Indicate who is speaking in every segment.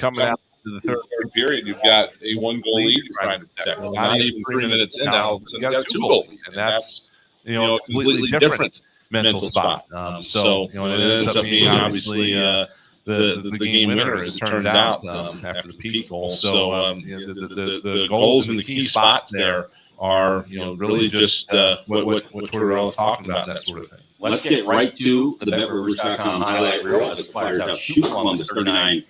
Speaker 1: coming out to the third period, you've got a 1-goal lead you're trying to protect. Well, not even 3 minutes in now, you've got a 2-goal lead, and that's a completely different mental spot. So it ends up being obviously the game winner, as it turns out, after the Pete goal. So the goals in the key spots there are really just what we're all talking about, that sort of thing.
Speaker 2: Let's get right to the BetRivers.com highlight reel as the Flyers outshoot Columbus 39-33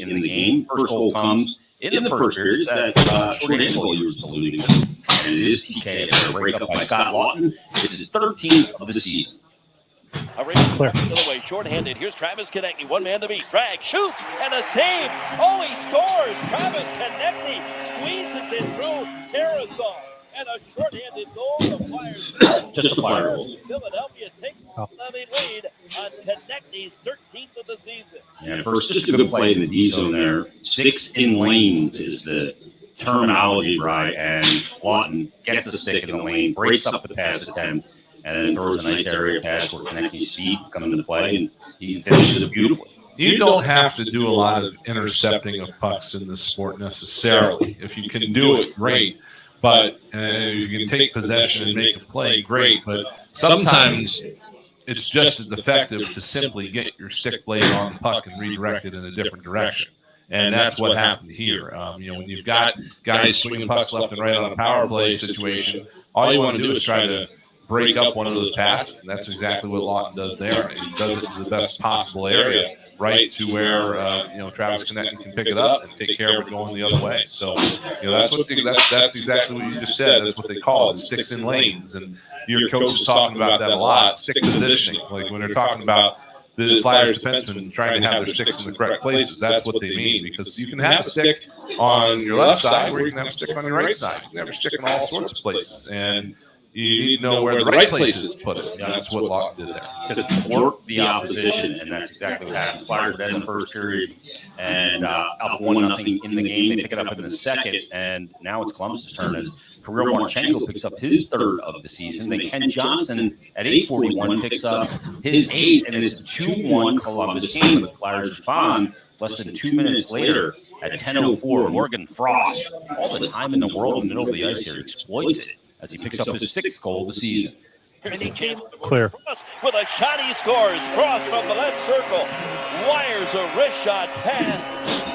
Speaker 2: in the game. First goal comes in the first period. It's that short-handed goal you were alluding to. And it is TK. A breakup by Scott Lawton. It's his 13th of the season.
Speaker 3: Clear. Away, short-handed. Here's Travis Konechny. One man to beat. Drag, shoots, and a save. Oh, he scores. Travis Konechny squeezes it through Tarasov. And a short-handed goal. The Flyers.
Speaker 2: Just a Flyer goal.
Speaker 3: Philadelphia takes a 0 lead on Konechny's 13th of the season.
Speaker 2: Yeah, first, just a good play in the D zone there. 6 in lanes is the terminology, right? And Lawton gets a stick in the lane, breaks up the pass attempt, and then throws a nice area pass where Konechny's speed come into play, and he finishes it beautifully.
Speaker 1: You don't have to do a lot of intercepting of pucks in this sport necessarily. If you can do it, great. But if you can take possession and make a play, great. But sometimes it's just as effective to simply get your stick blade on the puck and redirect it in a different direction. And that's what happened here. When you've got guys swinging pucks left and right on a power play situation, all you want to do is try to break up one of those passes, and that's exactly what Lawton does there. He does it to the best possible area, right to where Travis Konechny can pick it up and take care of it going the other way. So that's exactly what you just said. That's what they call it, sticks in lanes. And your coach is talking about that a lot, stick positioning. Like when they're talking about the Flyers defensemen trying to have their sticks in the correct places, that's what they mean. Because you can have a stick on your left side, or you can have a stick on your right side. You can have a stick in all sorts of places, and you need to know where the right place is to put it. And that's what Lawton did there.
Speaker 2: To thwart the opposition, and that's exactly what happened. Flyers would end the first period and up 1-0 in the game. They pick it up in the second, and now it's Columbus' turn as Kirill Marchenko picks up his 3rd of the season. Then Ken Johnson at 8:41 picks up his 8th, and it's a 2-1 Columbus game. The Flyers respond less than 2 minutes later at 10:04. Morgan Frost, all the time in the world in the middle of the ice here, exploits it as he picks up his 6th goal of the season.
Speaker 3: And he came
Speaker 4: clear
Speaker 3: with a shot. He scores. Frost from the left circle wires a wrist shot past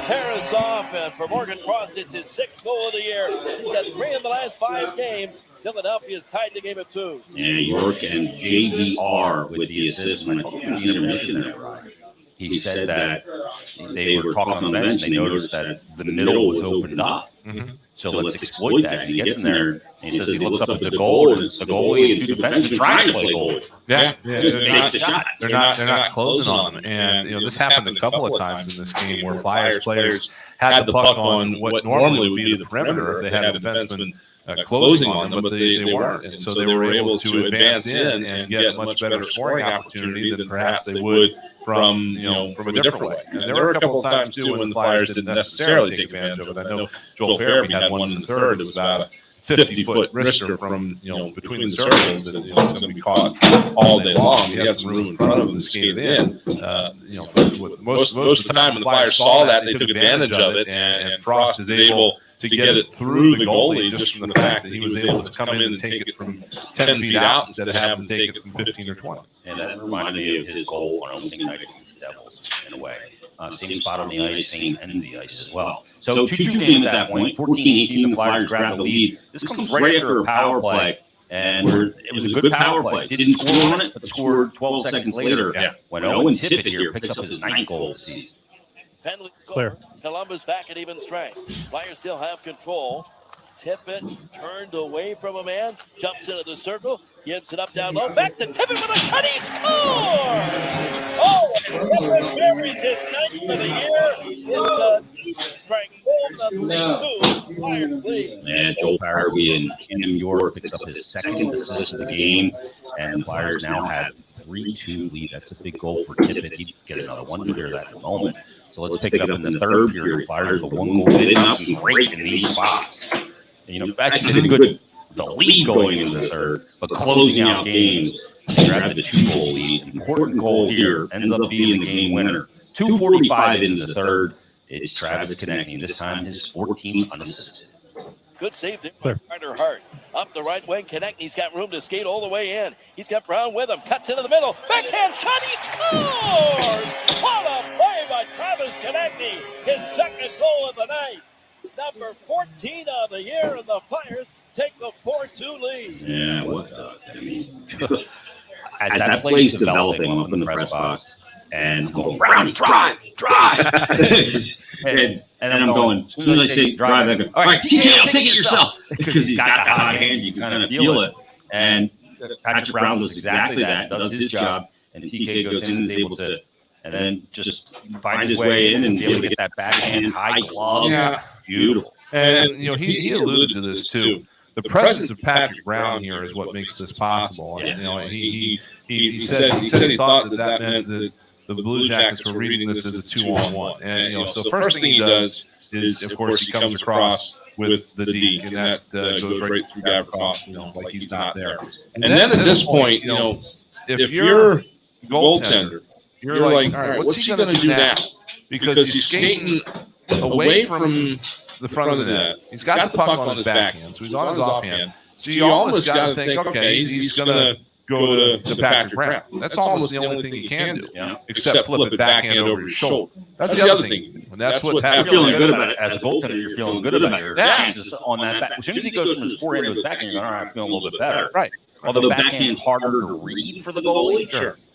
Speaker 3: Tarasov, and for Morgan Frost, it's his 6th goal of the year. He's got 3 in the last 5 games. Philadelphia's tied the game at 2.
Speaker 2: Yeah, York and JVR with the assist. And I hope the intermission there, right? He said that they were talking on the bench. They noticed that the middle was opened up.
Speaker 1: Mm-hmm.
Speaker 2: So let's exploit that. And he gets in there, and he says he looks up at the goal, and it's the goalie and 2 defensemen trying to play goalie.
Speaker 1: Yeah, they're not closing on them. And this happened a couple of times in this game where Flyers players had the puck on what normally would be the perimeter if they had a defenseman closing on them, but they weren't. And so they were able to advance in and get a much better scoring opportunity than perhaps they would from a different way. And there were a couple of times too when the Flyers didn't necessarily take advantage of it. I know Joel Farabee had one in the third. It was about a 50-foot wrister from between the circles that it's going to be caught all day long. He had some room in front of him to skate it in. Most of the time when the Flyers saw that, they took advantage of it, and Frost is able to get it through the goalie just from the fact that he was able to come in and take it from 10 feet out instead of having to take it from 15 or 20.
Speaker 2: And that reminded me of his goal on opening night against the Devils in a way. Same spot on the ice, same end of the ice as well. So 2-2 game at that point, 14-18, the Flyers grab the lead. This comes right after a power play, and it was a good power play. Didn't score on it, but scored 12 seconds later when Owen Tippett here picks up his 9th goal of the season.
Speaker 3: Penalty
Speaker 4: Clear.
Speaker 3: Columbus back at even strength. Flyers still have control. Tippett turned away from a man, jumps into the circle, gives it up down low, back to Tippett with a shot, he scores! Oh, and Tippett buries his 9th of the year. It's a even strength goal, 3-2, Flyers lead.
Speaker 2: And Joel Farabee and Cam York picks up his 2nd assist of the game, and the Flyers now have 3-2 lead. That's a big goal for Tippett. He'd get another one to hear that in a moment. So let's pick it up in the 3rd period. Flyers with a 1-goal lead, not great in these spots. Actually did good the lead going into the 3rd, but closing out games, they grabbed the 2-goal lead. Important goal here ends up being the game winner. 2:45 into the 3rd. it's Travis Konechny. This time his 14th unassisted.
Speaker 3: Good save there by Carter Hart. Up the right wing, Konechny's got room to skate all the way in. He's got Brown with him. Cuts into the middle. Backhand shot. He scores! What a play by Travis Konechny. His second goal of the night. Number 14 of the year, and the Flyers take the 4-2 lead.
Speaker 2: Yeah, I mean, as that play is developing, I'm up in the press box, and I'm going, Brown, drive! and I'm going, as soon as I say drive, I go, all right, TK, take it yourself. Because he's got the hot hand, you kind of feel it. And Patrick Brown does exactly that, does his job, and TK goes in and is able to, and then just find his way in and be able to get that backhand high glove.
Speaker 1: Yeah.
Speaker 2: Beautiful.
Speaker 1: And, he alluded to this, too. The presence of Patrick Brown here is what makes this possible. And, he said he thought that meant that the Blue Jackets were reading this as a 2-on-1. And, so first thing he does is, of course, he comes across with the deke, and that goes right through Gavrikov, like he's not there. And then at this point, if you're goaltender, you're like, all right, what's he going to do now? Because he's skating away from the front of the net. He's got the puck on his backhand, so he's on his offhand. So you almost got to think, okay, he's going to go to Patrick Brown. That's almost the only thing he can do, except flip it backhand over your shoulder. That's the other thing. And that's what
Speaker 2: You're
Speaker 1: happens.
Speaker 2: feeling good about it. As a goaltender, you're feeling good about your chances on that back. As soon as he goes from his forehand to his backhand, you're going, all right, I'm feeling a little bit better.
Speaker 1: Right.
Speaker 2: Although backhand's harder to read for the goalie,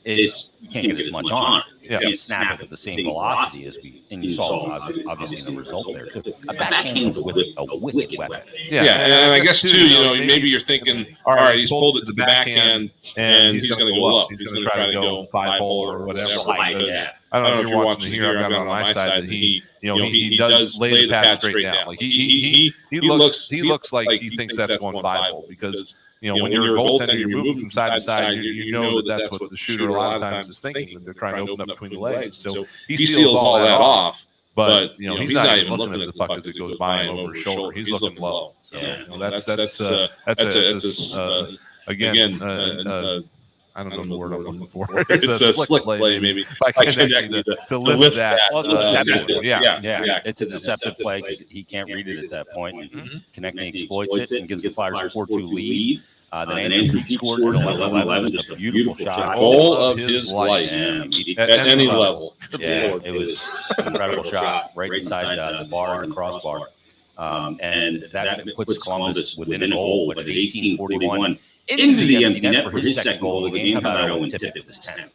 Speaker 2: you can't get as much on it. You can't snap it at the same velocity as and you saw obviously in the result there too. A backhand's a wicked weapon.
Speaker 1: Yeah, and I guess too, maybe you're thinking, all right, he's pulled it to the backhand, and he's going to go up. He's going to try to go 5-hole or whatever. I don't know if you're watching here. I've got it on my side. That he does lay the pad straight down. Like he looks like he thinks that's going 5-hole because. When you're a goaltender, you're moving from side to side. You know that's what the shooter a lot of times is thinking, that they're trying to open up between the legs. So he seals all that off, but he's not even looking at the puck as it goes by him over his shoulder. He's looking low. So that's again. I don't know the word I'm looking for. It's a slick play, maybe. By Konechny to lift that.
Speaker 2: Yeah. It's a deceptive play because he can't read it at that point. Konechny exploits it and gives the Flyers a 4-2 lead. Then Andrew scored at 11-11. It's a beautiful shot.
Speaker 1: Goal of his life at any level.
Speaker 2: Yeah, it was an incredible shot right inside the bar and the crossbar. And that puts Columbus within a goal, but at 18:41. Into the empty net for his second goal of the game. How about Owen Tippett with his 10th?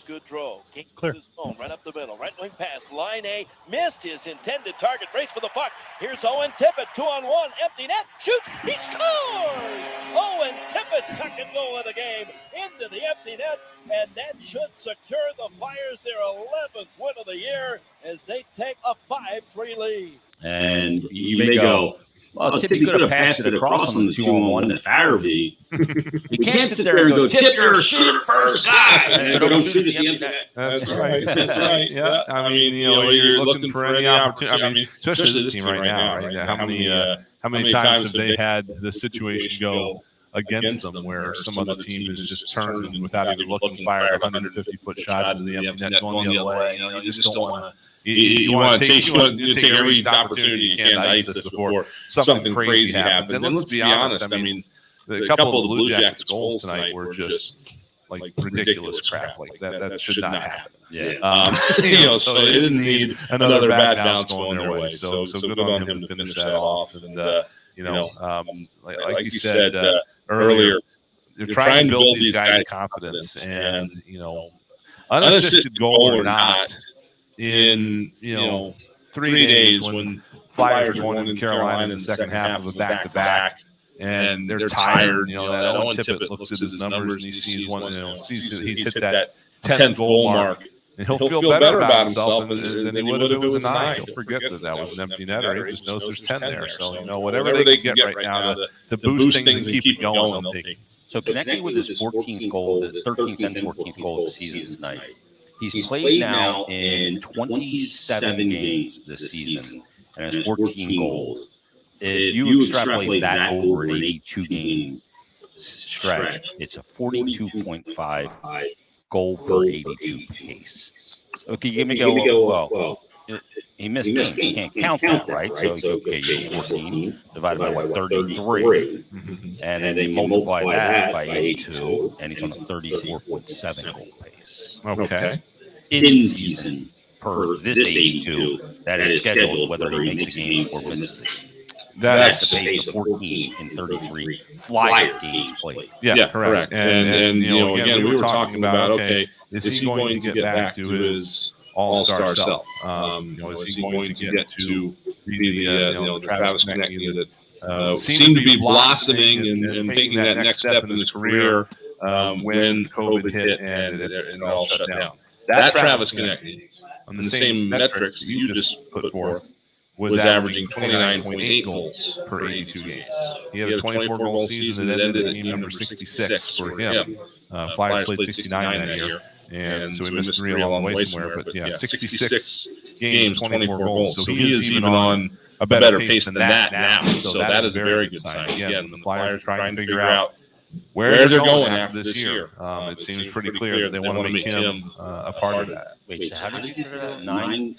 Speaker 3: Good draw. King clear. His zone, right up the middle. Right wing pass. Line A. Missed his intended target. Race for the puck. Here's Owen Tippett. 2-on-1. Empty net. Shoots. He scores! Owen Tippett's second goal of the game. Into the empty net. And that should secure the Flyers their 11th win of the year as they take a 5-3 lead.
Speaker 2: And you may go, well, Tippy could have passed it across on the 2-on-1 to Farabee. You can't sit there and go, Tip, you're a shooter first guy. And don't shoot at the empty net.
Speaker 1: That's right. That's right. Yeah. I mean, you're looking for any opportunity. I mean, especially this team right now. Right? How many times have they had the situation go against them where some other team has just turned and without even looking fired a 150-foot shot into the empty net going the other way? You just don't want to. You want to take every opportunity you can to ice this before something crazy happens. And let's be honest. I mean, a couple of the Blue Jackets goals tonight were just like ridiculous crap. Like that should not happen.
Speaker 2: Yeah.
Speaker 1: So they didn't need another bad bounce going their way. So good on him to finish that off. And like you said earlier, you're trying to build these guys' confidence, and unassisted goal or not. In 3 days when Flyers are going in Carolina in the second half of a back-to-back, and they're tired. That Owen Tippett looks at his numbers and he sees he's hit that 10th goal mark, and he'll feel better about himself than he would if it was a 9. He'll forget that was an empty netter. He just knows there's 10 there. So whatever they can get right now to boost things and keep it going, they'll take it.
Speaker 2: So connecting with his 14th goal, the 13th and 14th goal of the season tonight. He's played now in 27 games this season and has 14 goals. If you extrapolate that over an 82-game stretch, it's a 42.5 goal per 82 pace. Okay, give me go. he missed games. You can't count that, right? So, okay, you have 14 divided by what, 33. And then you multiply that by 82, and he's on a 34.7 goal pace.
Speaker 1: Okay.
Speaker 2: In season per this 82, that is scheduled whether he makes a game or misses a game. That's the pace of 14 in 33 Flyer games played.
Speaker 1: Yeah, correct. And again, we were talking about, okay, is he going to get back to his all-star self? Is he going to get to be the Travis Konecny that seemed to be blossoming and taking that next step in his career when COVID hit and it all shut down? That Travis Konecny, on the same metrics that you just put forth, was averaging 29.8 goals per 82 games. He had a 24-goal season that ended at game number 66 for him. Flyers played 69 that year, and so we missed 3 along the way somewhere. But, 66 games, 24 goals. So he is even on a better pace than that now. So that is a very good sign. Again, the Flyers are trying to figure out where they're going after this year. It seems pretty clear that they want to make him a part of that.
Speaker 2: Wait, so how did you figure that?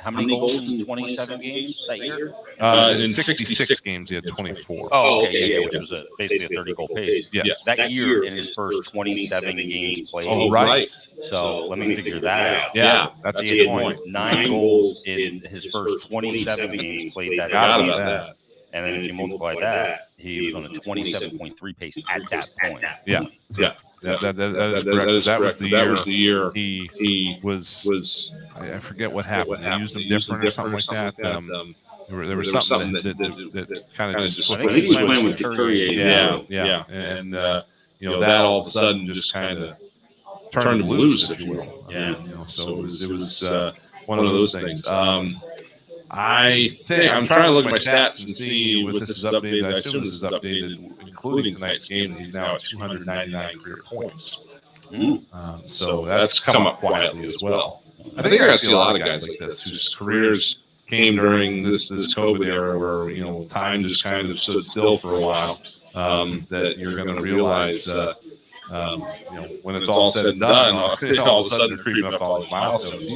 Speaker 2: How many goals in 27 games that year?
Speaker 1: In 66 games, he had 24.
Speaker 2: Oh, okay, yeah, which was basically a 30-goal pace.
Speaker 1: Yes.
Speaker 2: That year in his first 27 games played.
Speaker 1: Oh, right.
Speaker 2: So let me figure that out.
Speaker 1: Yeah, that's a good point.
Speaker 2: 9 goals in his first 27 games played that
Speaker 1: Forgot
Speaker 2: season.
Speaker 1: about that.
Speaker 2: And then if you multiply that, he was on a 27.3 pace at that point.
Speaker 1: Yeah. That is correct. That was the year he was. I forget what happened. They used him different or something like that. There was something that kind of just.
Speaker 2: I think he was playing with Couturier.
Speaker 1: Yeah. And that all of a sudden just kind of turned him loose, if you will. So it was one of those things. I think I'm trying to look at my stats and see what this is updated. I assume this is updated, including tonight's game. He's now at 299 career points. So that's come up quietly as well. I think you're going to see a lot of guys like this whose careers came during this COVID era, where time just kind of stood still for a while. That you're going to realize, when it's all said and done, all of a sudden they're creeping up all these milestones.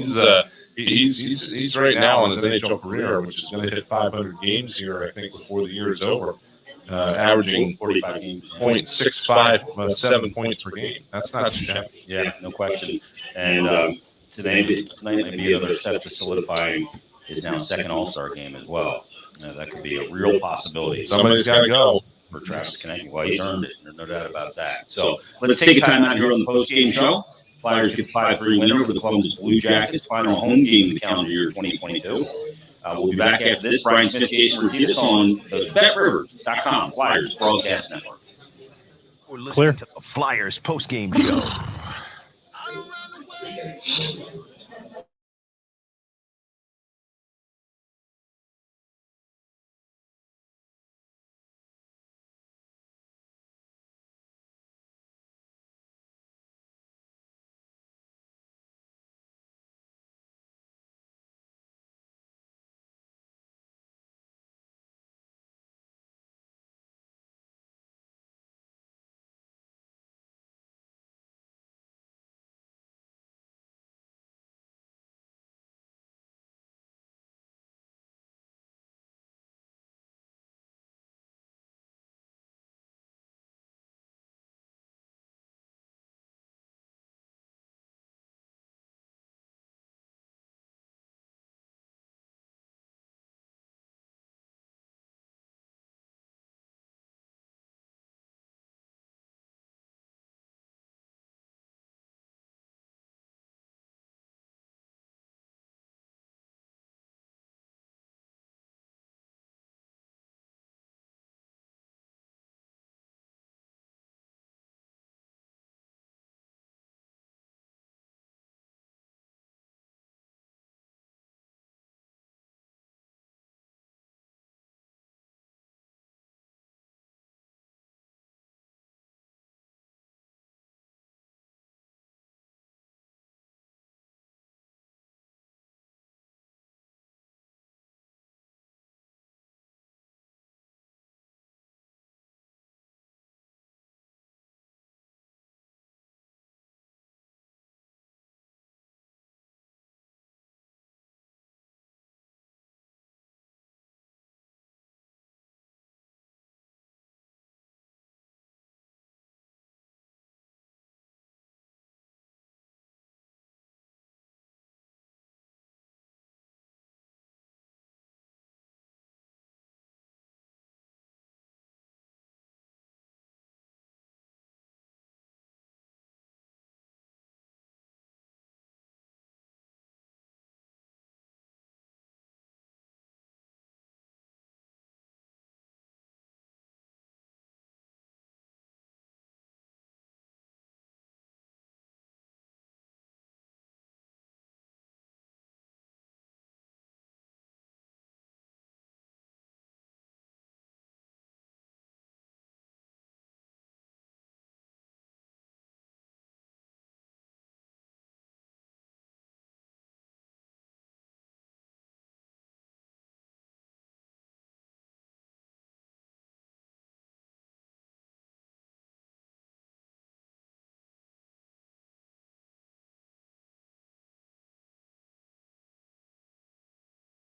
Speaker 1: He's right now in his NHL career, which is going to hit 500 games here, I think, before the year is over, averaging
Speaker 2: 45 games.
Speaker 1: 0.657 points per game. That's not too shabby.
Speaker 2: Yeah, no question. And tonight may be another step to solidifying his now second All-Star game as well. That could be a real possibility.
Speaker 1: Somebody's got to go.
Speaker 2: For Travis Konecny. Well, he's earned it. There's no doubt about that. So let's take a time out here on the post-game show. Flyers get 5-3 win over the Columbus Blue Jackets, final home game of the calendar year 2022. We'll be back after this. Brian Smith, Jason Martinez on the BetRivers.com Flyers Broadcast Network.
Speaker 4: We're listening to the Flyers post-game show.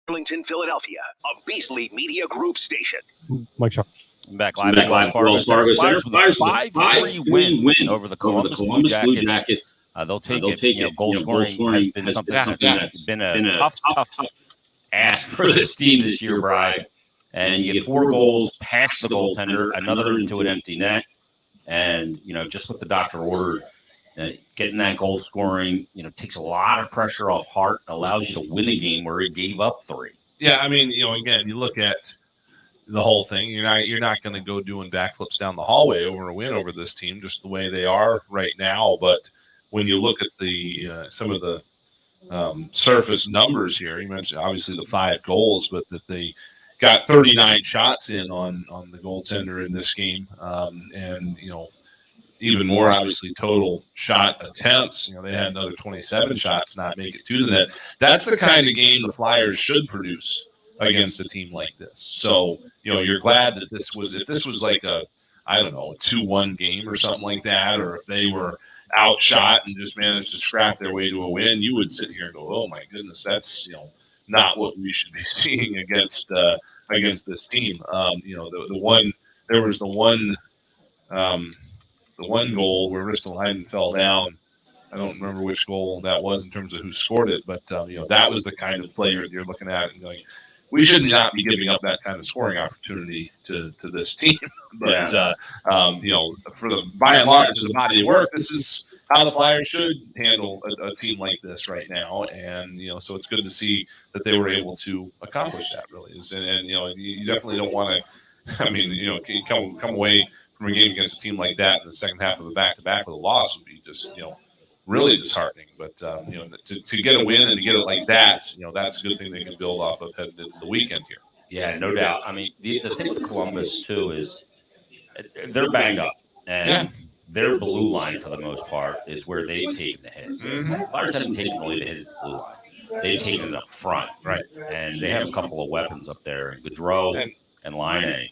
Speaker 5: Arlington, Philadelphia, a Beasley Media Group station.
Speaker 6: Mike Chuck.
Speaker 2: Back live at Wells Fargo Center. Flyers with a 5-3 win over the Columbus Blue Jackets. They'll take it. Goal scoring has been something that's been a tough ask for this team this year, Brian. And you get 4 goals past the goaltender, another into an empty net. And, just what the doctor ordered, getting that goal scoring, takes a lot of pressure off Hart, allows you to win a game where he gave up 3.
Speaker 1: Yeah, I mean, again, you look at the whole thing. You're not going to go doing backflips down the hallway over a win over this team, just the way they are right now. But when you look at the some of the surface numbers here, you mentioned obviously the 5 goals, but that they got 39 shots in on the goaltender in this game, and even more obviously total shot attempts. They had another 27 shots not make it to the net. That's the kind of game the Flyers should produce against a team like this. So you're glad that if this was like a 2-1 game or something like that, or if they were outshot and just managed to scrap their way to a win, you would sit here and go, oh my goodness, that's not what we should be seeing against this team. There was the one goal where Ristolainen fell down. I don't remember which goal that was in terms of who scored it, but that was the kind of player you're looking at and going, we should not be giving up that kind of scoring opportunity to this team. But for the by and large, as a body of work, this is how the Flyers should handle a team like this right now. And so it's good to see that they were able to accomplish that. Really is, and you definitely don't want to. I mean, come away from a game against a team like that in the second half of the back-to-back with a loss would be just really disheartening. But to get a win and to get it like that, that's a good thing they can build off of heading into the weekend here.
Speaker 2: Yeah, no doubt. I mean, the thing with Columbus too is they're banged up, and their blue line for the most part is where they've taken the hits. Flyers haven't taken really the hit at the blue line; they've taken it up front,
Speaker 1: right?
Speaker 2: And they have a couple of weapons up there, Gaudreau and Line,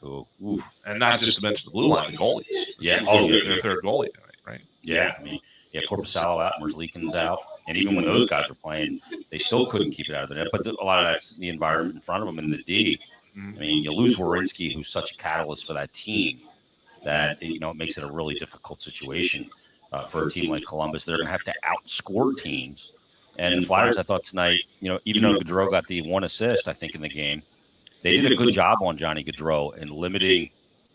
Speaker 1: and not just to mention the blue line goalies.
Speaker 2: Yeah,
Speaker 1: their third goalie tonight, right?
Speaker 2: Yeah, I mean. Yeah, Korpisalo out, Merzlikins out. And even when those guys were playing, they still couldn't keep it out of the net. But a lot of that's the environment in front of them in the D. I mean, you lose Werenski, who's such a catalyst for that team, that it makes it a really difficult situation for a team like Columbus. They're going to have to outscore teams. And in Flyers, I thought tonight, even though Gaudreau got the 1 assist, I think, in the game, they did a good job on Johnny Gaudreau in limiting,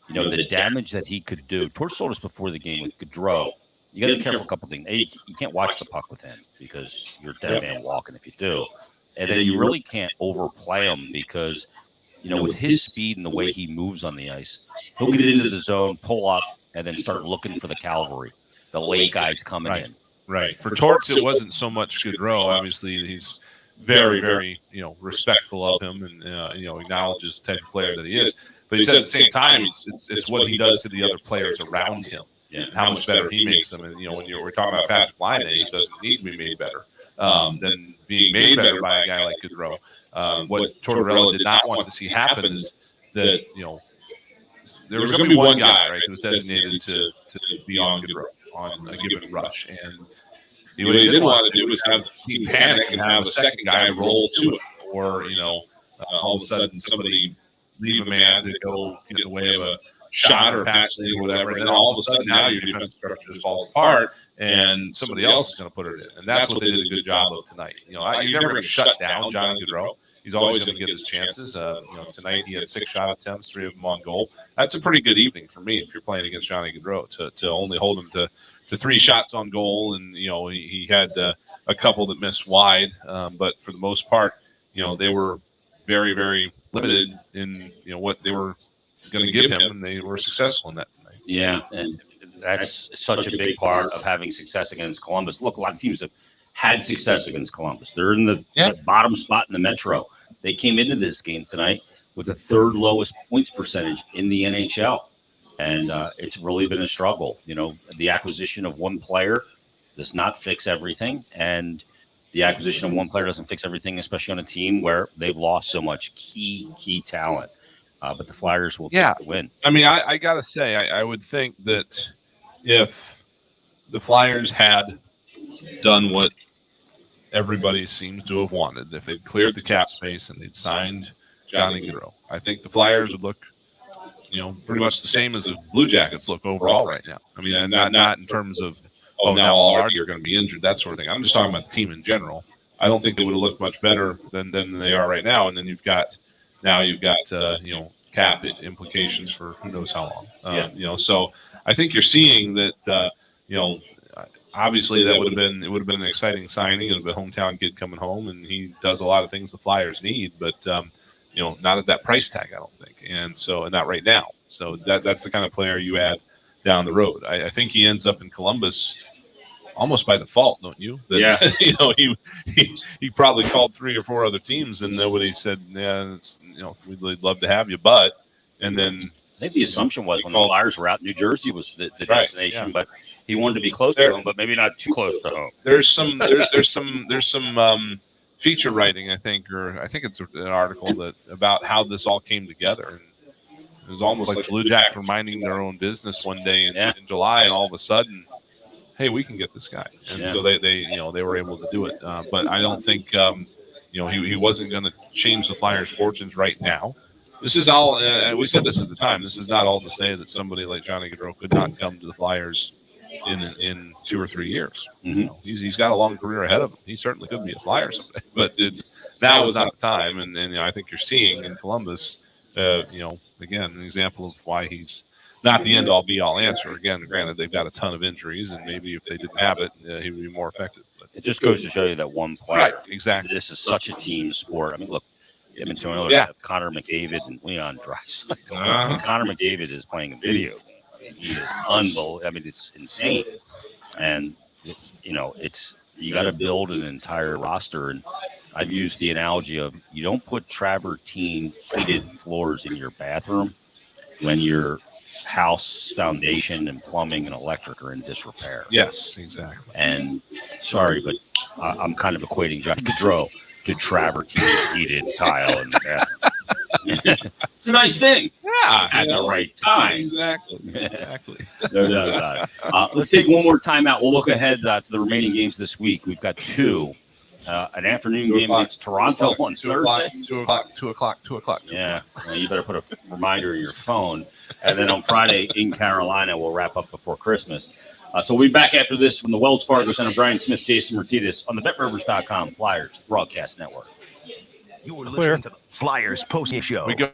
Speaker 2: the damage that he could do. Torch told us before the game with Gaudreau, you got to be careful a couple things. A, you can't watch the puck with him because you're a dead man walking if you do. And then you really can't overplay him because, with his speed and the way he moves on the ice, he'll get into the zone, pull up, and then start looking for the cavalry, the late guys coming in.
Speaker 1: Right. For Torts, it wasn't so much Gaudreau. Obviously, he's very, very, respectful of him and, acknowledges the type of player that he is. But he said at the same time, it's what he does to the other players around him. Yeah, and how much better he makes them. And, when we're talking about Patrick Laine, he doesn't need to be made better than being made better by a guy like Gaudreau. What Tortorella did not want to see happen is that, there was going to be one guy, right, who was designated to be on Gaudreau on a given rush. And what he didn't want to do was have the team panic and have a second guy roll to it. Or, all of a sudden somebody leave a man to go get in the way of a shot or pass or whatever, and then all of a sudden now your defensive structure just falls apart and somebody else is going to put it in. And that's what they did a good job of tonight. You're never going to shut down Johnny Gaudreau. He's always going to get his chances. Tonight he had 6 shot attempts, 3 of them on goal. That's a pretty good evening for me if you're playing against Johnny Gaudreau to only hold him to 3 shots on goal. And, he had a couple that missed wide. But for the most part, they were very, very limited in, what they were going to give him, and they were successful in that tonight.
Speaker 2: Yeah, and that's such a big part of having success against Columbus. Look, a lot of teams have had success against Columbus. They're in the bottom spot in the Metro. They came into this game tonight with the 3rd lowest points percentage in the NHL, and it's really been a struggle. The acquisition of one player does not fix everything, and the acquisition of one player doesn't fix everything, especially on a team where they've lost so much key talent. But the Flyers will get the win.
Speaker 1: I mean, I got to say, I would think that if the Flyers had done what everybody seems to have wanted. If they'd cleared the cap space and they'd signed Johnny Gaudreau, I think the Flyers would look, pretty much the same as the Blue Jackets look overall right now. I mean, and not in terms of, now all our D are going to be injured, that sort of thing. I'm just talking about the team in general. I don't think they would have looked much better than they are right now. And then you've got cap implications for who knows how long. So I think you're seeing that, obviously that would have been an exciting signing of a hometown kid coming home, and he does a lot of things the Flyers need, but not at that price tag, I don't think, and not right now. So that's the kind of player you add down the road. I think he ends up in Columbus almost by default, don't you? He probably called 3 or 4 other teams, and nobody said, yeah, we'd love to have you, but, and then
Speaker 2: I think the assumption was when the Flyers were out, New Jersey was the destination, but he wanted to be close to home, but maybe not too close to home.
Speaker 1: There's some feature writing, I think it's an article about how this all came together. And it was almost like Blue Jack reminding their own business one day in July, and all of a sudden, hey, we can get this guy, and so they were able to do it. But I don't think he wasn't going to change the Flyers' fortunes right now. This is all. We said this at the time. This is not all to say that somebody like Johnny Gaudreau could not come to the Flyers in 2 or 3 years.
Speaker 2: Mm-hmm.
Speaker 1: He's got a long career ahead of him. He certainly could be a Flyer someday. But now is not the time. And I think you're seeing in Columbus, again, an example of why he's not the end-all, be-all answer. Again, granted, they've got a ton of injuries, and maybe if they didn't have it, he would be more effective. But
Speaker 2: it just goes to show you that one player.
Speaker 1: Right, exactly.
Speaker 2: This is such a team sport. I mean, look, Edmonton Oilers have Connor McDavid and Leon Draisaitl. Connor McDavid is playing a video game. He is unbelievable. I mean, it's insane. And, you got to build an entire roster. And I've used the analogy of you don't put travertine heated floors in your bathroom when your house foundation and plumbing and electric are in disrepair.
Speaker 1: Yes, exactly.
Speaker 2: And sorry, but I'm kind of equating Johnny Gaudreau to travertine heated tile in the bathroom. It's a nice thing.
Speaker 1: Yeah,
Speaker 2: at the right time.
Speaker 1: Exactly.
Speaker 2: No doubt about it. Let's take one more timeout. We'll look ahead to the remaining games this week. We've got 2. An afternoon game against Toronto on Thursday.
Speaker 1: 2 o'clock.
Speaker 2: Yeah, you better put a reminder in your phone. And then on Friday in Carolina, we'll wrap up before Christmas. So we'll be back after this from the Wells Fargo Center. Brian Smith, Jason Martinez on the BetRivers.com Flyers Broadcast Network.
Speaker 4: You were listening to the Flyers Postgame Show.
Speaker 1: We go.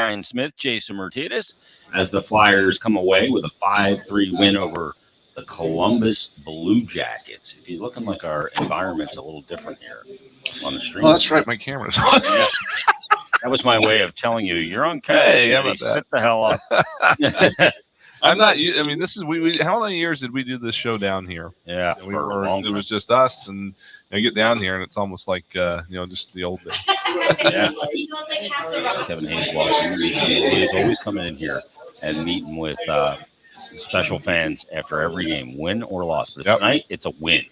Speaker 2: Ryan Smith, Jason Martinez, as the Flyers come away with a 5-3 win over the Columbus Blue Jackets. If you're looking like our environment's a little different here on the stream.
Speaker 1: Oh, that's right. My camera's on.
Speaker 2: Yeah. That was my way of telling you you're on camera.
Speaker 1: Hey, how about that?
Speaker 2: Sit the hell up.
Speaker 1: I'm not. I mean, this is we. How many years did we do this show down here?
Speaker 2: Yeah,
Speaker 1: We were. It was just us, and I get down here, and it's almost like just the old days.
Speaker 2: Yeah. Kevin Hayes Watson. He's always coming in here and meeting with special fans after every game, win or loss. But tonight, it's a win.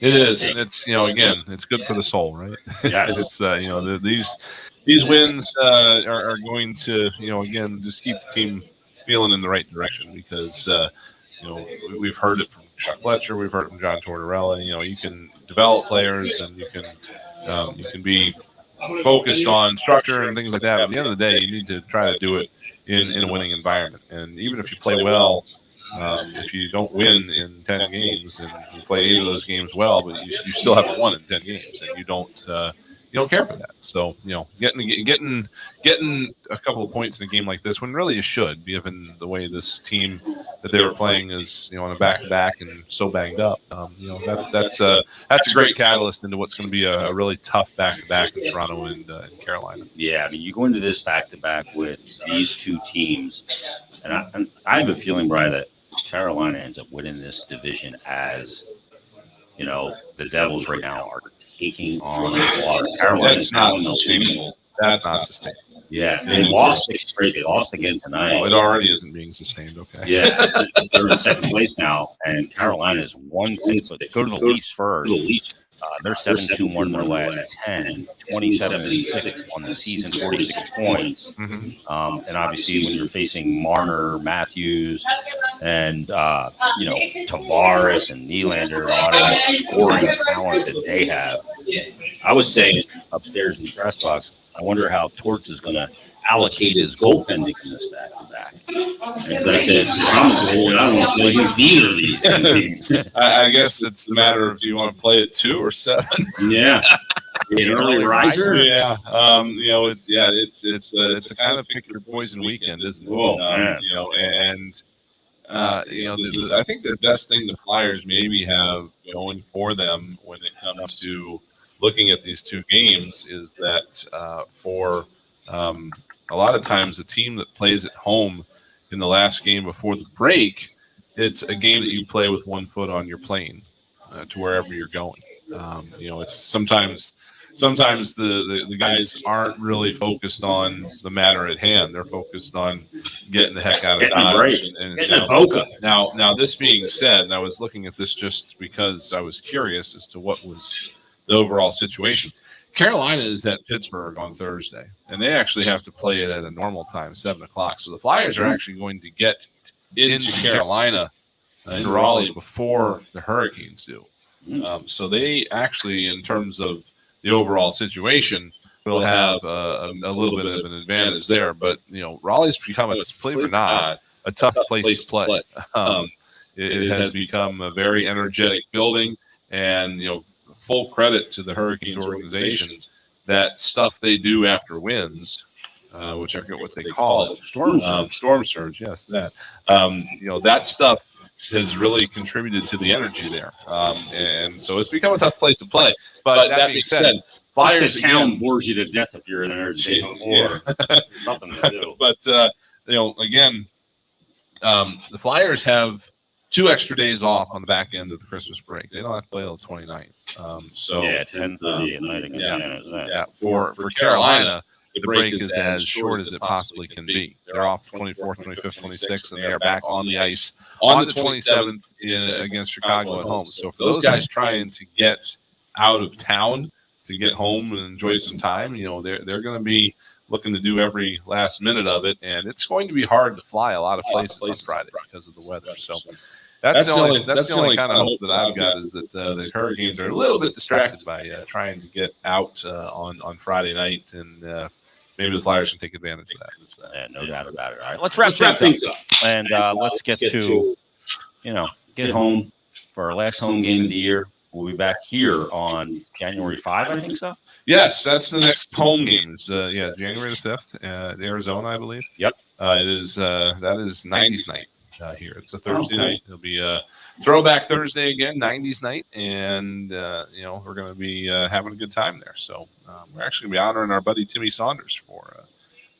Speaker 1: It is, and it's again, it's good for the soul, right?
Speaker 2: Yes.
Speaker 1: It's these wins are going to again just keep the team feeling in the right direction because we've heard it from Chuck Fletcher, we've heard it from John Tortorella. You can develop players and you can be focused on structure and things like that. But at the end of the day, you need to try to do it in a winning environment. And even if you play well, if you don't win in 10 games and you play 8 of those games well, but you still haven't won in 10 games, and you don't care for that. So getting a couple of points in a game like this, when really you should, given the way this team that they were playing is on a back-to-back and so banged up. That's a great catalyst into what's going to be a really tough back-to-back in Toronto and Carolina.
Speaker 2: Yeah, I mean, you go into this back-to-back with these two teams, and I have a feeling, Brian, that Carolina ends up winning this division as the Devils right now are taking on the water.
Speaker 1: That's not sustainable. That's not sustainable.
Speaker 2: Yeah, they lost 6 straight. They lost again tonight.
Speaker 1: No, it already isn't being sustained. Okay.
Speaker 2: Yeah, they're in second place now, and Carolina's 1-6, but they go to the Leafs first. They're 7-2-1 in their last 10, 27-6 on the season, 46 points.
Speaker 1: Mm-hmm.
Speaker 2: And obviously, when you're facing Marner, Matthews, and Tavares and Nylander, all that scoring talent that they have, I was saying upstairs in the press box, I wonder how Torts is going to allocate his goaltending in this back-to-back. And I said, I don't want to play either of these teams.
Speaker 1: I guess it's a matter of do you want to play at 2 or 7?
Speaker 2: Yeah. An early riser?
Speaker 1: Yeah. It's a kind of pick your poison weekend, isn't it?
Speaker 2: Oh, man.
Speaker 1: I think the best thing the Flyers maybe have going for them when it comes to looking at these two games is that for a lot of times the team that plays at home in the last game before the break, it's a game that you play with one foot on your plane to wherever you're going. It's sometimes the guys aren't really focused on the matter at hand. They're focused on getting the heck out of Dodge. Now, this being said, and I was looking at this just because I was curious as to what was the overall situation. Carolina is at Pittsburgh on Thursday, and they actually have to play it at a normal time, 7 o'clock. So the Flyers are actually going to get into Carolina in Raleigh before the Hurricanes do. So they actually, in terms of the overall situation, will have a little bit of an advantage there. But Raleigh's become, believe it or not, a tough place to play. It has become a very energetic building, and full credit to the Hurricanes organization. That stuff they do after wins, which I forget what they call it, storm surge. Yes, that that stuff has really contributed to the energy there, and so it's become a tough place to play. But that being said, Flyers
Speaker 2: town bores you to death if you're in there the day before. Nothing to do.
Speaker 1: But again, the Flyers have 2 extra days off on the back end of the Christmas break. They don't have to play till the 29th. So
Speaker 2: 10:30 at night against San Jose.
Speaker 1: Yeah, for Carolina, the break is as short as it possibly can be. They're off 24th, 25th, 26th, and they are back on the ice on the 27th against Chicago at home. So for those guys trying to get out of town, to get home and enjoy some time, they're going to be looking to do every last minute of it, and it's going to be hard to fly a lot of places on Friday because of the weather. So that's the only kind of hope that I've got, is that the Hurricanes are a little bit distracted by trying to get out on Friday night, and maybe the Flyers can take advantage of that.
Speaker 2: Yeah, no doubt about it. All right, let's wrap things up, and let's get to get home for our last home game of the year. We'll be back here on January 5, I think so.
Speaker 1: Yes, that's the next home game. It's, January the 5th, Arizona, I believe.
Speaker 2: Yep.
Speaker 1: That is 90s night here. It's a Thursday night. It'll be Throwback Thursday again, 90s night, and we're going to be having a good time there. So we're actually going to be honoring our buddy Timmy Saunders for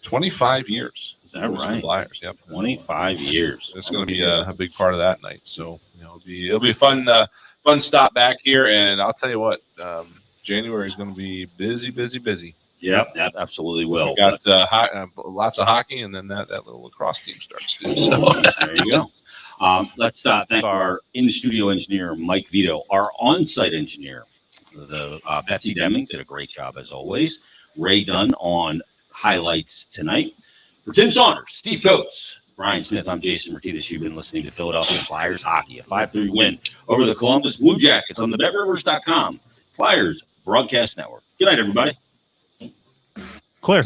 Speaker 1: 25 years.
Speaker 2: Is that right?
Speaker 1: Flyers, yep.
Speaker 2: 25 years.
Speaker 1: It's going to be a big part of that night. So it'll be a fun stop back here, and I'll tell you what, January is going to be busy.
Speaker 2: Yep, that absolutely will.
Speaker 1: We got lots of hockey, and then that little lacrosse team starts too. So
Speaker 2: there you go. Let's thank our in-studio engineer, Mike Vito, our on-site engineer, Betsy Deming, did a great job as always. Ray Dunn on highlights tonight. For Tim Saunders, Steve Coates, Brian Smith, I'm Jason Martinez. You've been listening to Philadelphia Flyers Hockey, a 5-3 win over the Columbus Blue Jackets on the BetRivers.com Flyers Broadcast Network. Good night, everybody.
Speaker 4: Clear.